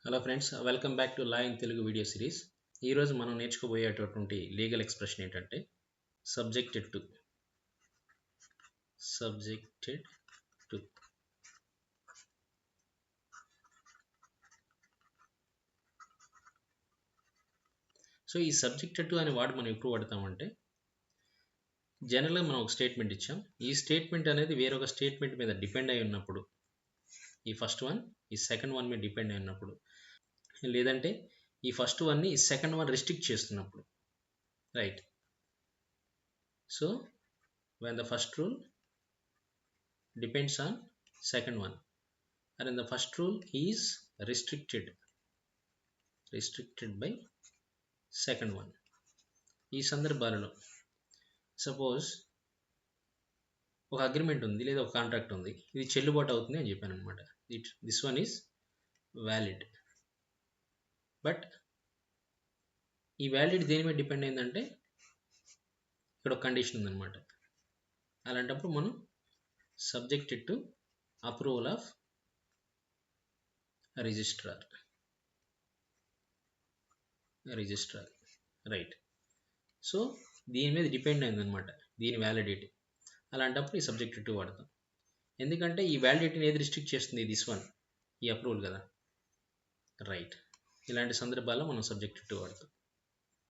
Hello friends, welcome back to law in Telugu video series. ఈరోజు మనం నేర్చుకోబోయేటటువంటి legal expression ఏంటంటే subjected to. Subjected to. So ఈ subjected to అనే word మనం ఎప్పుడు వాడతామంటే, జనరల్గా మనం ఒక స్టేట్మెంట్ ఇచ్చాం. ఈ స్టేట్మెంట్ అనేది వేరొక స్టేట్మెంట్ మీద డిపెండ్ అయి ఉన్నప్పుడు, ఈ ఫస్ట్ వన్ ఈ సెకండ్ వన్ మీద డిపెండ్ అయి ఉన్నప్పుడు, లేదంటే ఈ ఫస్ట్ వన్ని ఈ సెకండ్ వన్ రిస్ట్రిక్ట్ చేస్తున్నప్పుడు, right? So when the first rule depends on second one, and in the first rule is restricted by second one. ఈ సందర్భాలలో సపోజ్ ఒక అగ్రిమెంట్ ఉంది లేదా ఒక కాంట్రాక్ట్ ఉంది, ఇది చెల్లుబాటు అవుతుంది అని చెప్పాను అనమాట. This one is valid. But ఈ వ్యాలిడ్ దేని మీద డిపెండ్ అయిందంటే ఇక్కడ ఒక కండిషన్ ఉందన్నమాట. అలాంటప్పుడు మనం subjected to approval of registrar, right? So దీని మీద డిపెండ్ అయిందనమాట దీని వ్యాలిడిటీ. అలాంటప్పుడు ఈ సబ్జెక్టెడ్ టు వాడతాం. ఎందుకంటే ఈ వ్యాలిడిటీని ఏది రిస్ట్రిక్ట్ చేస్తుంది? దిస్ వన్, ఈ అప్రూవల్ కదా, రైట్? ఇలాంటి సందర్భాల్లో మనం సబ్జెక్టెడ్ టు వాడతాం.